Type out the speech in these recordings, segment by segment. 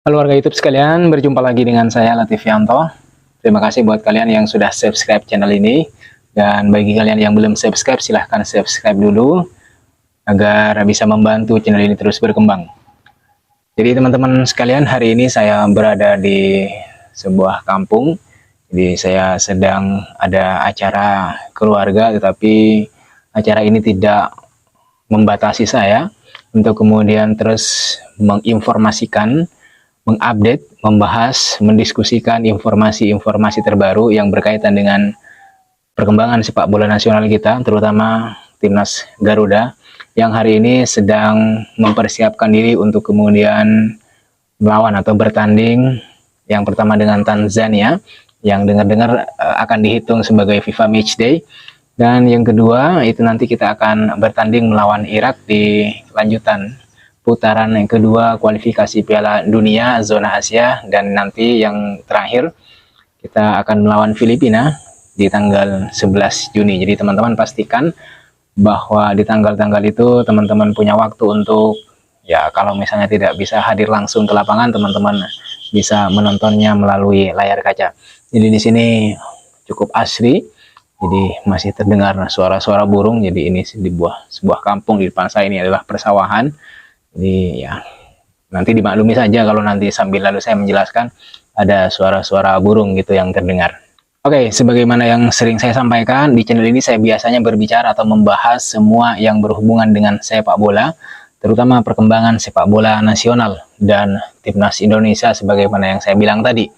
Halo warga YouTube sekalian, berjumpa lagi dengan saya Latifianto. Terima kasih buat kalian yang sudah subscribe channel ini. Dan bagi kalian yang belum subscribe, silahkan subscribe dulu agar bisa membantu channel ini terus berkembang. Jadi teman-teman sekalian, hari ini saya berada di sebuah kampung. Jadi saya sedang ada acara keluarga, tetapi acara ini tidak membatasi saya untuk kemudian terus menginformasikan, mengupdate, membahas, mendiskusikan informasi-informasi terbaru yang berkaitan dengan perkembangan sepak bola nasional kita, terutama Timnas Garuda, yang hari ini sedang mempersiapkan diri untuk kemudian melawan atau bertanding yang pertama dengan Tanzania, yang dengar-dengar akan dihitung sebagai FIFA Matchday, dan yang kedua itu nanti kita akan bertanding melawan Irak di lanjutan putaran yang kedua kualifikasi Piala Dunia zona Asia, dan nanti yang terakhir kita akan melawan Filipina di tanggal 11 Juni. Jadi teman-teman pastikan bahwa di tanggal-tanggal itu teman-teman punya waktu untuk, ya kalau misalnya tidak bisa hadir langsung ke lapangan, teman-teman bisa menontonnya melalui layar kaca. Jadi di sini cukup asri, jadi masih terdengar suara-suara burung. Jadi ini di sebuah kampung, di depan saya ini adalah persawahan. Jadi ya nanti dimaklumi saja kalau nanti sambil lalu saya menjelaskan ada suara-suara burung gitu yang terdengar. Oke, sebagaimana yang sering saya sampaikan, di channel ini saya biasanya berbicara atau membahas semua yang berhubungan dengan sepak bola, terutama perkembangan sepak bola nasional dan Timnas Indonesia sebagaimana yang saya bilang tadi.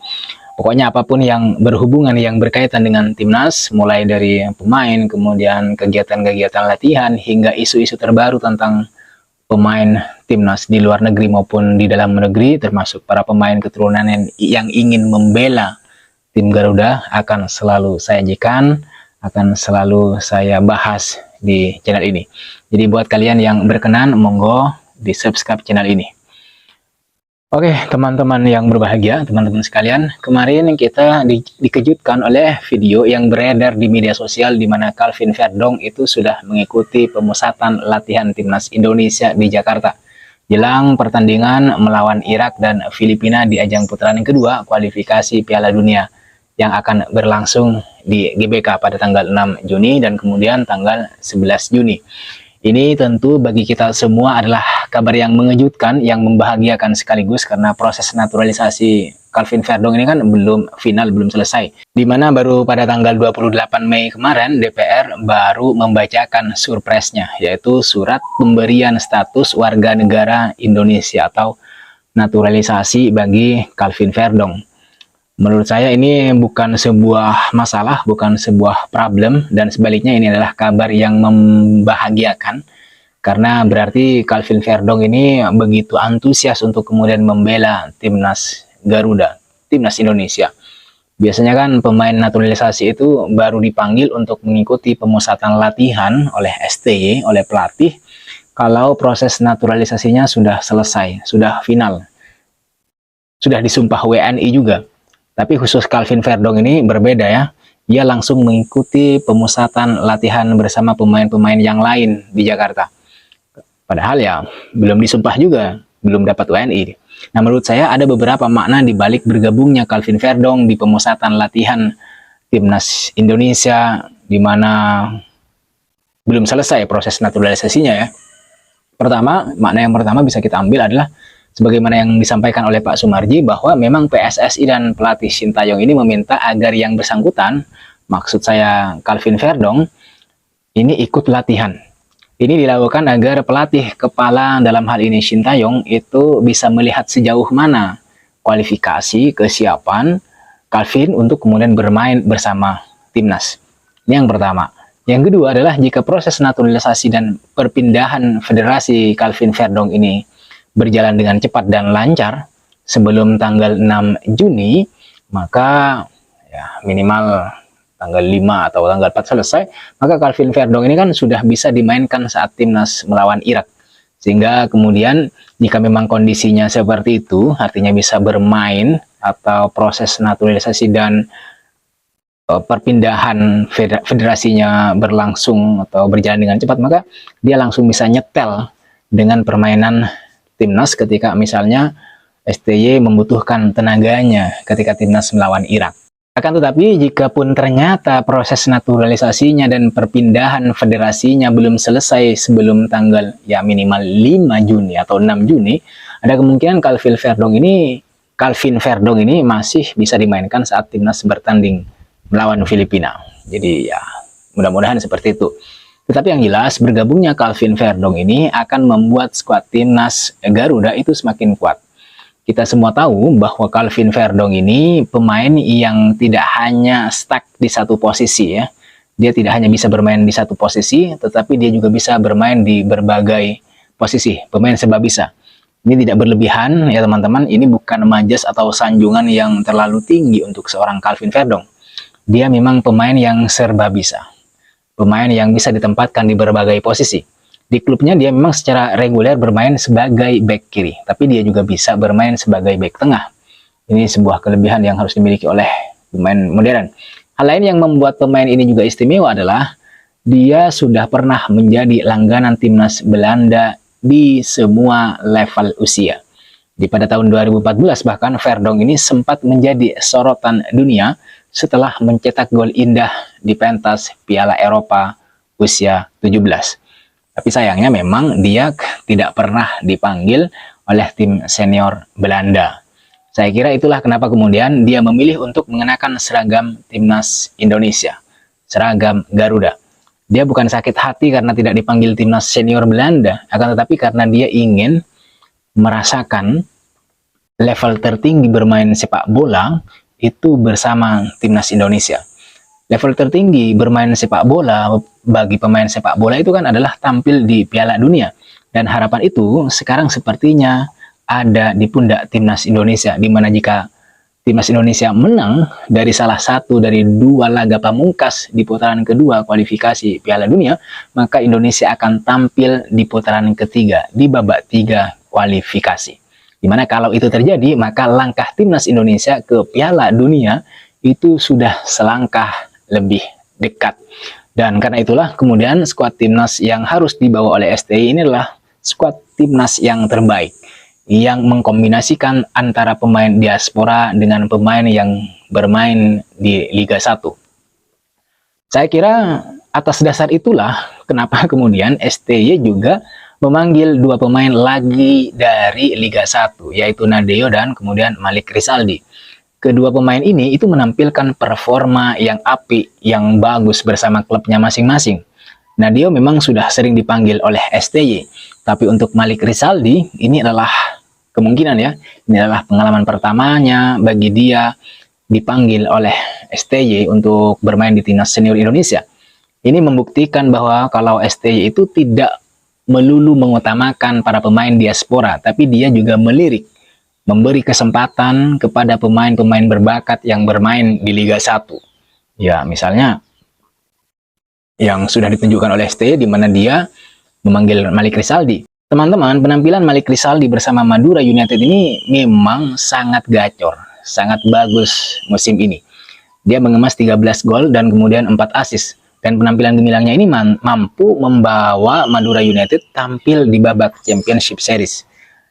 Pokoknya apapun yang berhubungan, yang berkaitan dengan Timnas, mulai dari pemain, kemudian kegiatan-kegiatan latihan, hingga isu-isu terbaru tentang pemain Timnas di luar negeri maupun di dalam negeri, termasuk para pemain keturunan yang ingin membela tim Garuda, akan selalu saya sajikan, akan selalu saya bahas di channel ini. Jadi buat kalian yang berkenan, monggo di subscribe channel ini. Oke teman-teman yang berbahagia, teman-teman sekalian, kemarin kita dikejutkan oleh video yang beredar di media sosial di mana Calvin Verdong itu sudah mengikuti pemusatan latihan Timnas Indonesia di Jakarta jelang pertandingan melawan Irak dan Filipina di ajang putaran yang kedua kualifikasi Piala Dunia yang akan berlangsung di GBK pada tanggal 6 Juni dan kemudian tanggal 11 Juni. Ini tentu bagi kita semua adalah kabar yang mengejutkan, yang membahagiakan sekaligus, karena proses naturalisasi Calvin Verdong ini kan belum final, belum selesai. Di mana baru pada tanggal 28 Mei kemarin DPR baru membacakan surpresnya, yaitu surat pemberian status warga negara Indonesia atau naturalisasi bagi Calvin Verdong. Menurut saya ini bukan sebuah masalah, bukan sebuah problem, dan sebaliknya ini adalah kabar yang membahagiakan, karena berarti Calvin Verdong ini begitu antusias untuk kemudian membela Timnas Garuda, Timnas Indonesia. Biasanya kan pemain naturalisasi itu baru dipanggil untuk mengikuti pemusatan latihan oleh STY, oleh pelatih, kalau proses naturalisasinya sudah selesai, sudah final, sudah disumpah WNI juga. Tapi khusus Calvin Verdong ini berbeda ya. Dia langsung mengikuti pemusatan latihan bersama pemain-pemain yang lain di Jakarta. Padahal ya belum disumpah juga, belum dapat WNI. Nah menurut saya ada beberapa makna di balik bergabungnya Calvin Verdong di pemusatan latihan Timnas Indonesia, di mana belum selesai proses naturalisasinya ya. Makna yang pertama bisa kita ambil adalah sebagaimana yang disampaikan oleh Pak Sumarji, bahwa memang PSSI dan pelatih Sintayong ini meminta agar yang bersangkutan, maksud saya Calvin Verdong, ini ikut latihan. Ini dilakukan agar pelatih kepala dalam hal ini Sintayong itu bisa melihat sejauh mana kualifikasi, kesiapan Calvin untuk kemudian bermain bersama Timnas. Ini yang pertama. Yang kedua adalah jika proses naturalisasi dan perpindahan federasi Calvin Verdong ini berjalan dengan cepat dan lancar sebelum tanggal 6 Juni, maka ya minimal tanggal 5 atau tanggal 4 selesai, maka Calvin Verdong ini kan sudah bisa dimainkan saat Timnas melawan Irak. Sehingga kemudian jika memang kondisinya seperti itu, artinya bisa bermain atau proses naturalisasi dan perpindahan federasinya berlangsung atau berjalan dengan cepat, maka dia langsung bisa nyetel dengan permainan Timnas ketika misalnya STY membutuhkan tenaganya ketika timnas melawan Irak. Akan tetapi, jikapun ternyata proses naturalisasinya dan perpindahan federasinya belum selesai sebelum tanggal ya minimal 5 Juni atau 6 Juni, ada kemungkinan Calvin Verdong ini masih bisa dimainkan saat timnas bertanding melawan Filipina. Jadi ya, mudah-mudahan seperti itu. Tetapi yang jelas, bergabungnya Calvin Verdong ini akan membuat skuad timnas Garuda itu semakin kuat. Kita semua tahu bahwa Calvin Verdong ini pemain yang tidak hanya stuck di satu posisi ya. Dia tidak hanya bisa bermain di satu posisi, tetapi dia juga bisa bermain di berbagai posisi. Pemain serba bisa. Ini tidak berlebihan ya teman-teman. Ini bukan majas atau sanjungan yang terlalu tinggi untuk seorang Calvin Verdong. Dia memang pemain yang serba bisa. Pemain yang bisa ditempatkan di berbagai posisi. Di klubnya dia memang secara reguler bermain sebagai back kiri, tapi dia juga bisa bermain sebagai back tengah. Ini sebuah kelebihan yang harus dimiliki oleh pemain modern. Hal lain yang membuat pemain ini juga istimewa adalah dia sudah pernah menjadi langganan timnas Belanda di semua level usia. Pada tahun 2014 bahkan Verdong ini sempat menjadi sorotan dunia setelah mencetak gol indah di pentas Piala Eropa usia 17. Tapi sayangnya memang dia tidak pernah dipanggil oleh tim senior Belanda. Saya kira itulah kenapa kemudian dia memilih untuk mengenakan seragam timnas Indonesia, seragam Garuda. Dia bukan sakit hati karena tidak dipanggil timnas senior Belanda, akan tetapi karena dia ingin merasakan level tertinggi bermain sepak bola itu bersama timnas Indonesia. Level tertinggi bermain sepak bola bagi pemain sepak bola itu kan adalah tampil di Piala Dunia. Dan harapan itu sekarang sepertinya ada di pundak timnas Indonesia. Di mana jika timnas Indonesia menang dari salah satu dari dua laga pamungkas di putaran kedua kualifikasi Piala Dunia, maka Indonesia akan tampil di putaran ketiga di babak 3 kualifikasi. Dimana kalau itu terjadi, maka langkah timnas Indonesia ke Piala Dunia itu sudah selangkah lebih dekat. Dan karena itulah kemudian skuad timnas yang harus dibawa oleh STY ini adalah skuad timnas yang terbaik, yang mengkombinasikan antara pemain diaspora dengan pemain yang bermain di Liga 1. Saya kira atas dasar itulah kenapa kemudian STY juga memanggil dua pemain lagi dari Liga 1, yaitu Nadeo dan kemudian Malik Rizaldi. Kedua pemain ini itu menampilkan performa yang apik, yang bagus bersama klubnya masing-masing. Nadeo memang sudah sering dipanggil oleh STY, tapi untuk Malik Rizaldi ini adalah kemungkinan ya, ini adalah pengalaman pertamanya bagi dia dipanggil oleh STY untuk bermain di timnas senior Indonesia. Ini membuktikan bahwa kalau STY itu tidak melulu mengutamakan para pemain diaspora, tapi dia juga melirik, memberi kesempatan kepada pemain-pemain berbakat yang bermain di Liga 1. Ya, misalnya yang sudah ditunjukkan oleh STY di mana dia memanggil Malik Rizaldi. Teman-teman, penampilan Malik Rizaldi bersama Madura United ini memang sangat gacor, sangat bagus musim ini. Dia mengemas 13 gol dan kemudian 4 assist. Dan penampilan gemilangnya ini mampu membawa Madura United tampil di babak Championship Series.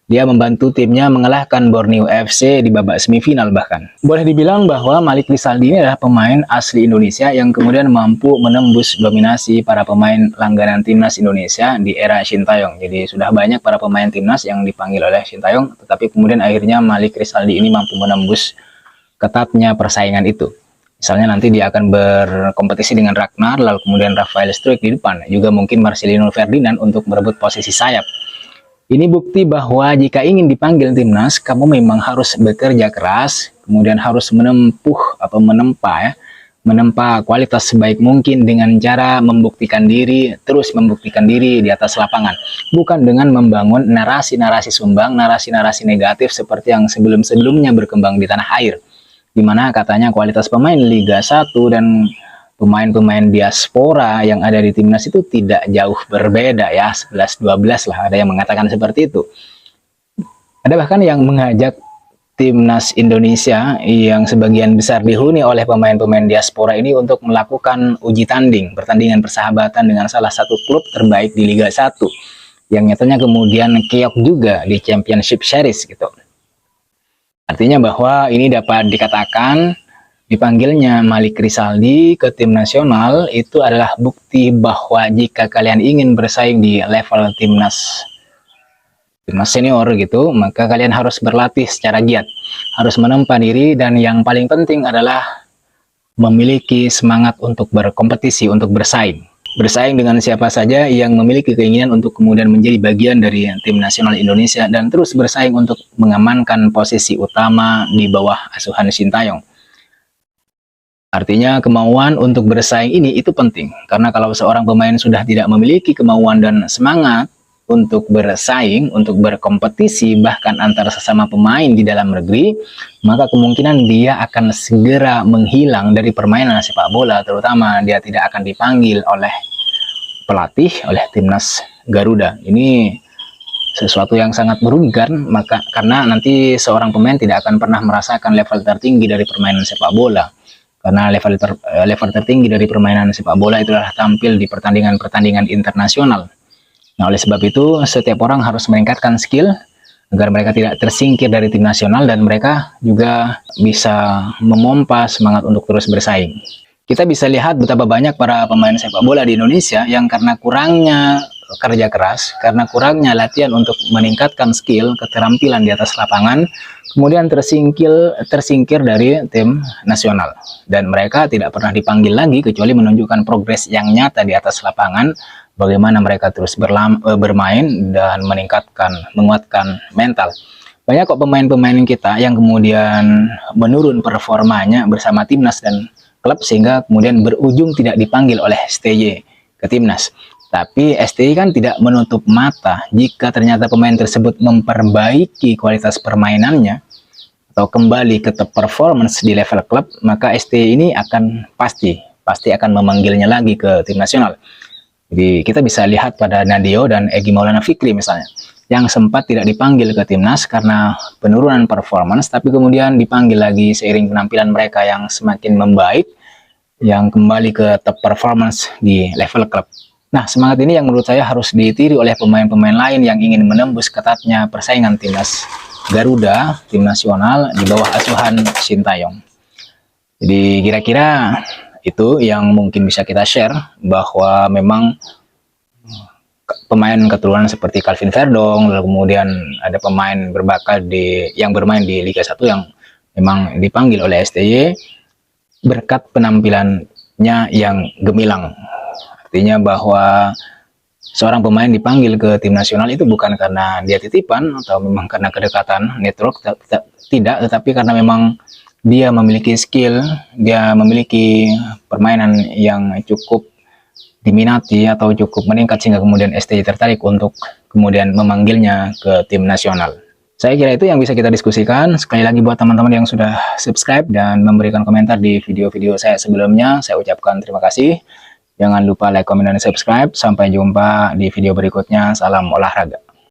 Dia membantu timnya mengalahkan Borneo FC di babak semifinal bahkan. Boleh dibilang bahwa Malik Rizaldi ini adalah pemain asli Indonesia yang kemudian mampu menembus dominasi para pemain langganan timnas Indonesia di era Sintayong. Jadi sudah banyak para pemain timnas yang dipanggil oleh Sintayong, tetapi kemudian akhirnya Malik Rizaldi ini mampu menembus ketatnya persaingan itu. Misalnya nanti dia akan berkompetisi dengan Ragnar, lalu kemudian Rafael Struijk di depan, juga mungkin Marcelino Ferdinand untuk merebut posisi sayap. Ini bukti bahwa jika ingin dipanggil timnas, kamu memang harus bekerja keras, kemudian harus menempa kualitas sebaik mungkin dengan cara membuktikan diri, terus membuktikan diri di atas lapangan. Bukan dengan membangun narasi-narasi sumbang, narasi-narasi negatif seperti yang sebelum-sebelumnya berkembang di tanah air. Di mana katanya kualitas pemain Liga 1 dan pemain-pemain diaspora yang ada di timnas itu tidak jauh berbeda ya, 11-12 lah, ada yang mengatakan seperti itu. Ada bahkan yang mengajak timnas Indonesia yang sebagian besar dihuni oleh pemain-pemain diaspora ini untuk melakukan uji tanding, pertandingan persahabatan dengan salah satu klub terbaik di Liga 1 yang nyatanya kemudian keok juga di Championship Series gitu. Artinya bahwa ini dapat dikatakan dipanggilnya Malik Rizaldi ke tim nasional itu adalah bukti bahwa jika kalian ingin bersaing di level timnas senior gitu, maka kalian harus berlatih secara giat, harus menempa diri, dan yang paling penting adalah memiliki semangat untuk berkompetisi, untuk bersaing. Bersaing dengan siapa saja yang memiliki keinginan untuk kemudian menjadi bagian dari tim nasional Indonesia dan terus bersaing untuk mengamankan posisi utama di bawah asuhan Sintayong. Artinya kemauan untuk bersaing ini itu penting, karena kalau seorang pemain sudah tidak memiliki kemauan dan semangat untuk bersaing, untuk berkompetisi bahkan antar sesama pemain di dalam negeri, maka kemungkinan dia akan segera menghilang dari permainan sepak bola, terutama dia tidak akan dipanggil oleh pelatih, oleh timnas Garuda. Ini sesuatu yang sangat merugikan, maka karena nanti seorang pemain tidak akan pernah merasakan level tertinggi dari permainan sepak bola. Karena level tertinggi dari permainan sepak bola itu adalah tampil di pertandingan-pertandingan internasional. Nah, oleh sebab itu setiap orang harus meningkatkan skill agar mereka tidak tersingkir dari tim nasional dan mereka juga bisa memompa semangat untuk terus bersaing. Kita bisa lihat betapa banyak para pemain sepak bola di Indonesia yang karena kurangnya kerja keras, karena kurangnya latihan untuk meningkatkan skill, keterampilan di atas lapangan, kemudian tersingkir dari tim nasional. Dan mereka tidak pernah dipanggil lagi kecuali menunjukkan progres yang nyata di atas lapangan, bagaimana mereka terus bermain dan menguatkan mental. Banyak kok pemain-pemain kita yang kemudian menurun performanya bersama timnas dan klub sehingga kemudian berujung tidak dipanggil oleh STY ke timnas. Tapi STY kan tidak menutup mata jika ternyata pemain tersebut memperbaiki kualitas permainannya atau kembali ke top performance di level klub, maka STY ini akan pasti akan memanggilnya lagi ke tim nasional. Jadi kita bisa lihat pada Nadio dan Egy Maulana Fikri misalnya, yang sempat tidak dipanggil ke timnas karena penurunan performance, tapi kemudian dipanggil lagi seiring penampilan mereka yang semakin membaik, yang kembali ke top performance di level klub. Nah, semangat ini yang menurut saya harus ditiru oleh pemain-pemain lain yang ingin menembus ketatnya persaingan timnas Garuda, tim nasional di bawah asuhan Sintayong. Jadi kira-kira itu yang mungkin bisa kita share, bahwa memang pemain keturunan seperti Calvin Verdong, lalu kemudian ada pemain berbakat yang bermain di Liga 1 yang memang dipanggil oleh STY berkat penampilannya yang gemilang. Artinya bahwa seorang pemain dipanggil ke tim nasional itu bukan karena dia titipan atau memang karena kedekatan network, tidak, tetapi karena memang dia memiliki skill, dia memiliki permainan yang cukup diminati atau cukup meningkat sehingga kemudian STY tertarik untuk kemudian memanggilnya ke tim nasional. Saya kira itu yang bisa kita diskusikan. Sekali lagi buat teman-teman yang sudah subscribe dan memberikan komentar di video-video saya sebelumnya, saya ucapkan terima kasih. Jangan lupa like, komen, dan subscribe. Sampai jumpa di video berikutnya. Salam olahraga.